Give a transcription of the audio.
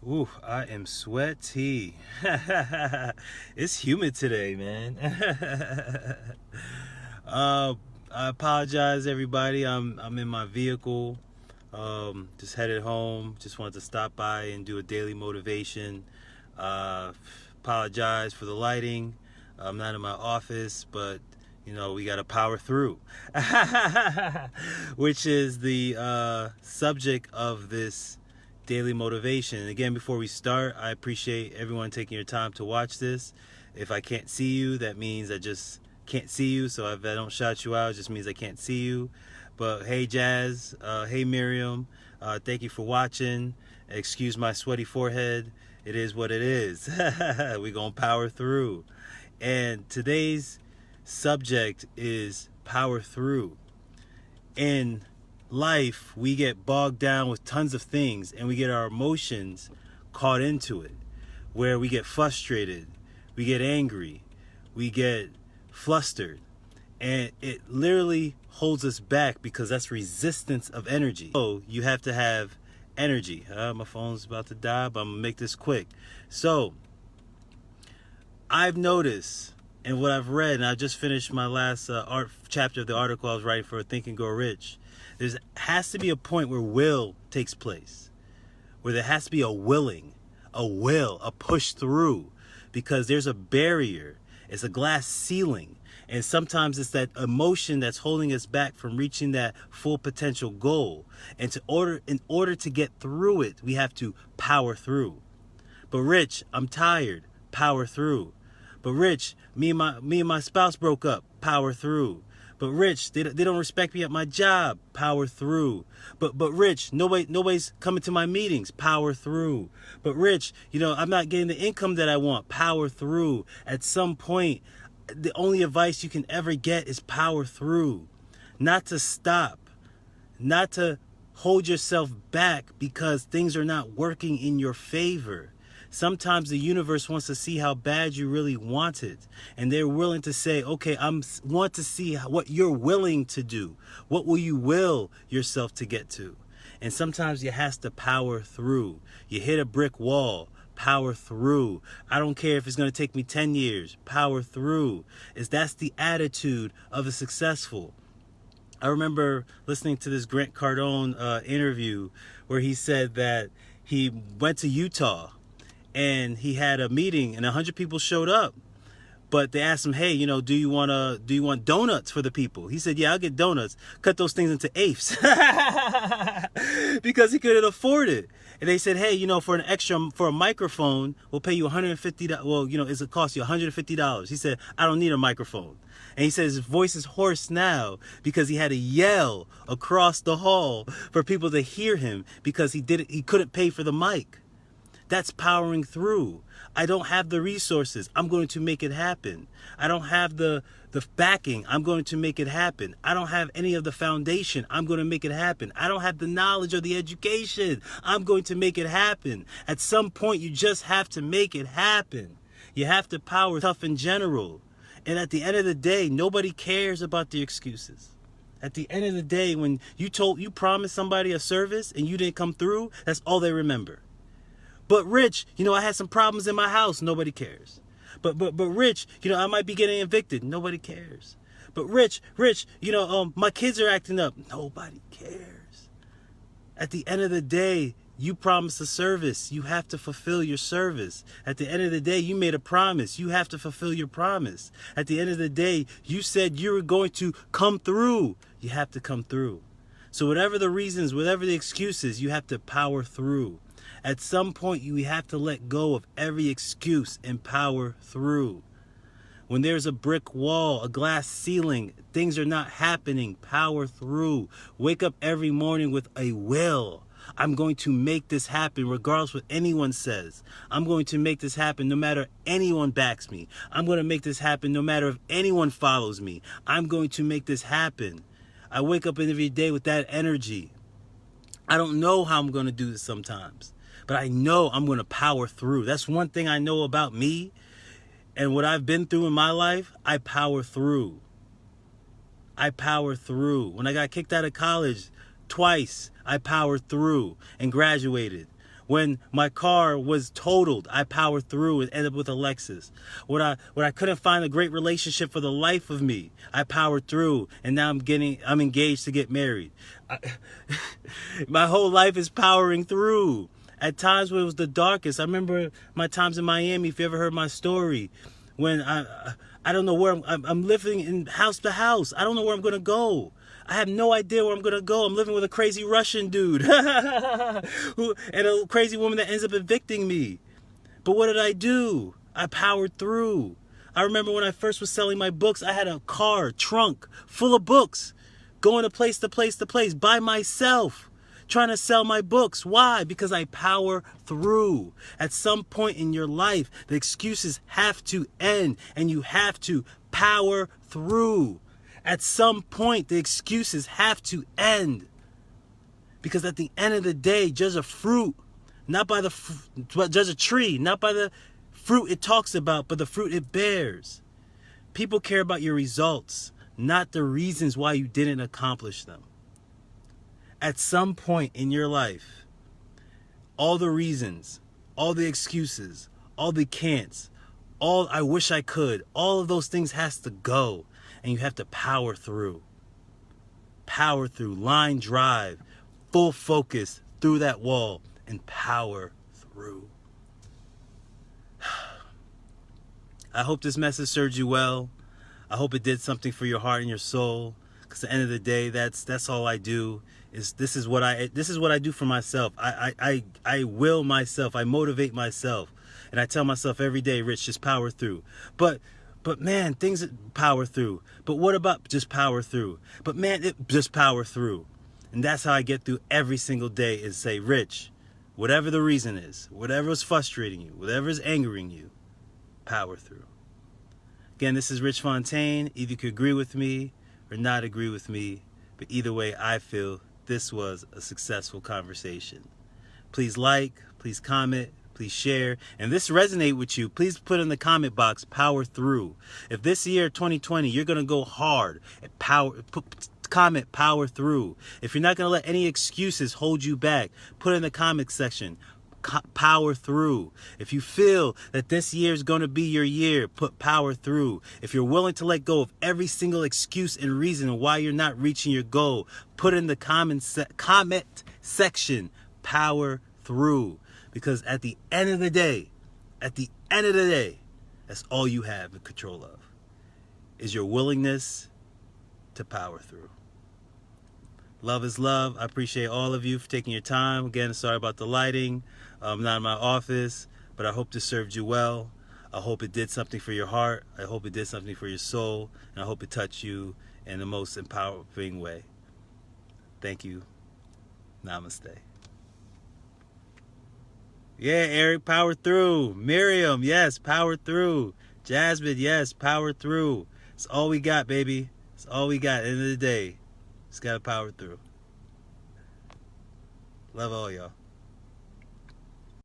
Ooh, I am sweaty. It's humid today, man. I apologize, everybody. I'm in my vehicle. Just headed home. Just wanted to stop by and do a daily motivation. Uh, Apologize for the lighting. I'm not in my office, but we got to power through, which is the subject of this daily motivation. And again, before we start, I appreciate everyone taking your time to watch this. If I can't see you, that means I just can't see you. So if I don't shout you out, it just means I can't see you. But hey, Jazz, hey, Miriam, thank you for watching. Excuse my sweaty forehead. It is what it is. We're going to power through. And today's subject is power through. In life, we get bogged down with tons of things and we get our emotions caught into it, where we get frustrated, we get angry, we get flustered, and it literally holds us back because that's resistance of energy. So you have to have energy. My phone's about to die, but I'm gonna make this quick. So I've noticed, and what I've read, and I just finished my last chapter of the article I was writing for Think and Grow Rich. There has to be a point where will takes place, where there has to be a push through, because there's a barrier. It's a glass ceiling. And sometimes it's that emotion that's holding us back from reaching that full potential goal. And in order to get through it, we have to power through. But Rich, I'm tired. Power through. But Rich, me and my spouse broke up. Power through. But Rich, they don't respect me at my job. Power through. But Rich, nobody's coming to my meetings. Power through. But Rich, I'm not getting the income that I want. Power through. At some point, the only advice you can ever get is power through. Not to stop. Not to hold yourself back because things are not working in your favor. Sometimes the universe wants to see how bad you really want it. And they're willing to say, okay, I want to see what you're willing to do. What will you will yourself to get to? And sometimes you have to power through. You hit a brick wall. Power through. I don't care if it's going to take me 10 years. Power through. That's the attitude of a successful. I remember listening to this Grant Cardone interview where he said that he went to Utah and he had a meeting and 100 people showed up. But they asked him, hey, do you want donuts for the people? He said, yeah, I'll get donuts. Cut those things into eighths. Because he couldn't afford it. And they said, hey, for a microphone, we'll pay you $150. Well, it costs you $150. He said, I don't need a microphone. And he says his voice is hoarse now because he had to yell across the hall for people to hear him because he couldn't pay for the mic. That's powering through. I don't have the resources. I'm going to make it happen. I don't have the backing. I'm going to make it happen. I don't have any of the foundation. I'm going to make it happen. I don't have the knowledge or the education. I'm going to make it happen. At some point, you just have to make it happen. You have to power tough in general. And at the end of the day, nobody cares about the excuses. At the end of the day, when you promised somebody a service and you didn't come through, that's all they remember. But Rich, I had some problems in my house. Nobody cares. But Rich, I might be getting evicted. Nobody cares. But Rich, my kids are acting up. Nobody cares. At the end of the day, you promised a service. You have to fulfill your service. At the end of the day, you made a promise. You have to fulfill your promise. At the end of the day, you said you were going to come through. You have to come through. So whatever the reasons, whatever the excuses, you have to power through. At some point, you have to let go of every excuse and power through. When there's a brick wall, a glass ceiling, things are not happening, power through. Wake up every morning with a will. I'm going to make this happen regardless what anyone says. I'm going to make this happen no matter anyone backs me. I'm going to make this happen no matter if anyone follows me. I'm going to make this happen. I wake up every day with that energy. I don't know how I'm going to do this sometimes, but I know I'm going to power through. That's one thing I know about me and what I've been through in my life. I power through. I power through. When I got kicked out of college twice, I powered through and graduated. When my car was totaled, I powered through and ended up with a Lexus. When I couldn't find a great relationship for the life of me, I powered through, and now I'm engaged to get married. My whole life is powering through. At times when it was the darkest, I remember my times in Miami. If you ever heard my story, when I don't know where I'm living in house to house. I don't know where I'm gonna go. I have no idea where I'm gonna go. I'm living with a crazy Russian dude and a crazy woman that ends up evicting me. But what did I do? I powered through. I remember when I first was selling my books, I had a car trunk full of books, going to place to place to place by myself, trying to sell my books. Why? Because I power through. At some point in your life, the excuses have to end, and you have to power through. At some point, the excuses have to end. Because at the end of the day, judge a fruit, not by judge a tree, not by the fruit it talks about, but the fruit it bears. People care about your results, not the reasons why you didn't accomplish them. At some point in your life, all the reasons, all the excuses, all the can'ts, all I wish I could, all of those things has to go. And you have to power through. Power through. Line drive. Full focus through that wall. And power through. I hope this message served you well. I hope it did something for your heart and your soul. Because at the end of the day, that's all I do. This is what I do for myself. I will myself. I motivate myself. And I tell myself every day, Rich, just power through. But man, things power through. But what about just power through? But man, just power through. And that's how I get through every single day, is say, Rich, whatever the reason is, whatever is frustrating you, whatever is angering you, power through. Again, this is Rich Fontaine. Either you could agree with me or not agree with me, but either way, I feel this was a successful conversation. Please like, please comment, please share. And if this resonate with you, please put in the comment box, power through. If this year, 2020, you're going to go hard, comment power through. If you're not going to let any excuses hold you back, put in the comment section, power through. If you feel that this year is going to be your year, put power through. If you're willing to let go of every single excuse and reason why you're not reaching your goal, put in the comment section, power through. Because at the end of the day, that's all you have in control of, is your willingness to power through. Love is love. I appreciate all of you for taking your time. Again, sorry about the lighting. I'm not in my office, but I hope this served you well. I hope it did something for your heart. I hope it did something for your soul. And I hope it touched you in the most empowering way. Thank you. Namaste. Yeah, Eric, power through. Miriam, yes, power through. Jasmine, yes, power through. It's all we got, baby. It's all we got at the end of the day. Just got to power through. Love all y'all.